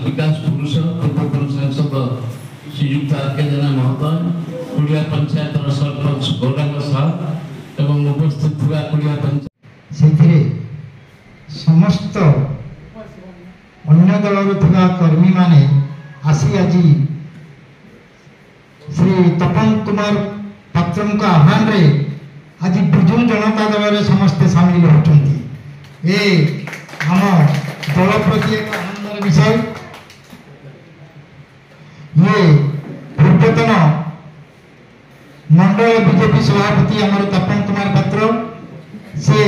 विकास पुरुष पूर्वतन सांसद श्रीयुक्त आर.के. जेना महोदय, कुड़िया पंचायत सरपंच गौरांग साहब एवं उपस्थित हुआ कुड़िया पंचायत समस्त अन्य दल कर्मी माने आसी आज श्री तपन कुमार पात्र आह्वान रे आज विजु जनता दल समस्ते सामिल होती ए आम दल प्रति एक आनंदर विषय। ये पूर्वतन मंडल बीजेपी सभापति आमर तपन कुमार पात्र से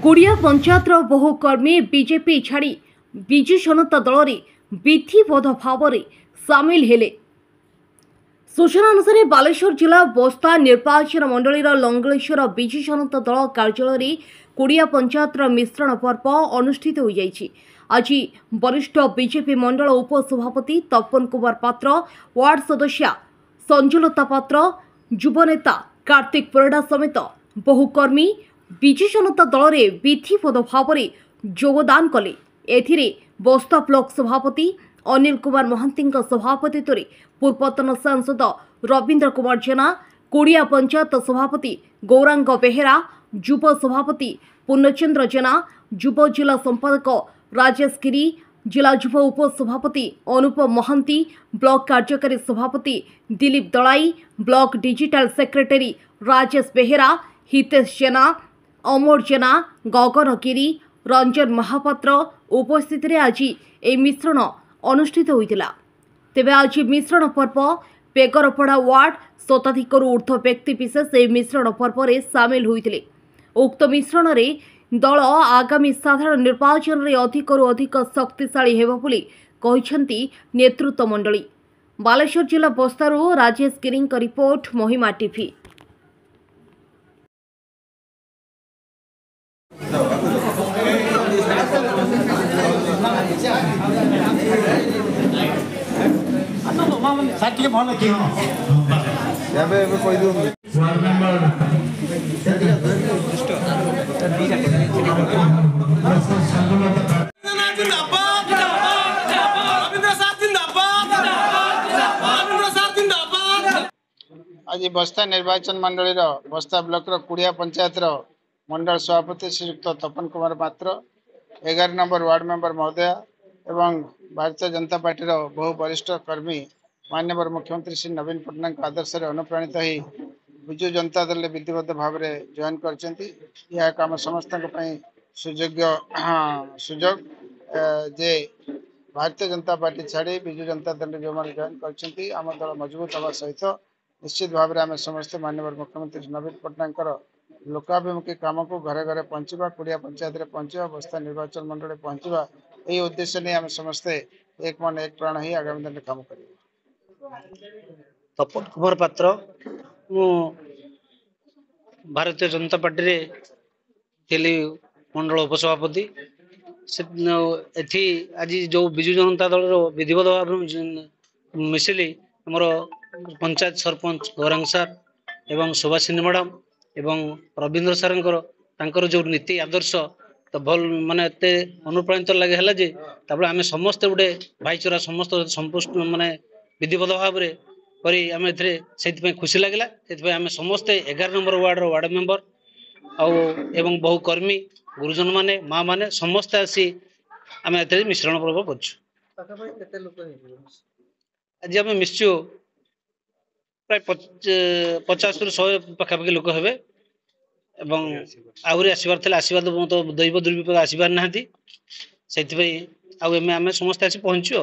कुड़िया पंचायत बहु कर्मी बीजेपी छाड़ी विजु जनता दल विधिवत भाव सामिल हेले। सूचना अनुसार बालेश्वर जिला बस्ता निर्वाचन मंडल लंगलेश्वर विजु जनता दल कार्यालय कुड़िया पंचायत मिश्रण पर्व अनुष्ठित हो जाइछि। आज वरिष्ठ बीजेपी मंडल उपसभापति तपन कुमार पात्र, वार्ड सदस्या संजुलता पात्र, युवनेता कार्तिक परिडा समेत बहुकर्मी विजु जनता दल में विधिवत भाव योगदान कले। एथिरे बस्ता ब्लॉक सभापति अनिल कुमार महांती सभापतित्व पूर्वतन सांसद रवींद्र कुमार जेना, कुड़िया पंचायत सभापति गौरांग बेहेरा, युव सभापति पूर्णचंद्र जेना, युव जिला संपादक राजेश गिरी, जिला युव उपसभापति अनुप महांती, ब्लॉक कार्यकारी सभापति Dilip Dalai, block digital secretary Rajesh Behera, Hitesh Jena, Amar Jena, Gagan Giri, Ranjan Mohapatra उपस्थित आज ए मिश्रण अनुष्ठित होइतिला। तेबे आज मिश्रण पर्व पेगरपड़ा वार्ड शताधिकरू ऊर्ध्व व्यक्ति विशेष ए मिश्रण पर्व रे सामिल होइतिले। उक्त मिश्रण रे दल आगामी साधारण निर्वाचन रे अधिकरू अधिक शक्तिशाली हेबो बोली कहिसेंती नेतृत्व मंडली। बालेश्वर जिला बस्तारू राजेश गिरी रिपोर्ट, महिमा टीवी। आज बस्ता निर्वाचन मंडल बस्ता ब्लॉक कुड़िया पंचायत मंडल सभापति श्रीयुक्त तपन कुमार पात्र, 11 नंबर वार्ड मेंबर महोदय एवं भारतीय जनता पार्टी बहु वरिष्ठ कर्मी माननीय मुख्यमंत्री श्री नवीन पट्टनायक आदर्श अनुप्राणित ही विजु जनता दल विधिवत भाव में जॉइन कर समस्त सुजोग जे भारतीय जनता पार्टी छाड़ी विजु जनता दल जो मैंने जॉइन कर दल मजबूत हवा सहित निश्चित भाव में आम समस्ते माननीय मुख्यमंत्री नवीन पट्टनायक लोकाभिमुखी काम को घरे घरे पहुँचवा, कुड़िया पंचायत में पहुँचवा, बस्ता निर्वाचन मंडल पहुँचवा, यही उद्देश्य नहीं आम समस्ते एक मन एक प्राण ही आगामी दिन में काम कर। तपन कुमार पात्र भारतीय जनता पार्टी रे थिली मंडल उपसभापति आज जो विजु जनता दल विधिवत भाव मिसिली आमर पंचायत सरपंच गौरांग सार एवं सुभाषिनी मैडम एवं रवींद्र सार जो नीति आदर्श तो भल माने एते अनुप्राणित लगे है जे आम समस्ते गोटे भाईचारा समस्त संपुष्ट माने विधिवत भाव में करी आम ए खुशी लगे आम समस्ते 11 नंबर वार्ड मेंबर एवं बहु कर्मी गुरुजन माने माँ माने समस्ते आसी आम ए मिश्रण पर्व कर आज आम मिशु प्राय 50 ରୁ 100 पाखापाखि लोक हे आहरी आसबार थे आशीर्वाद तो दैव दुर्विपाक आसबार ना से आम समस्त आसी पहुँचु।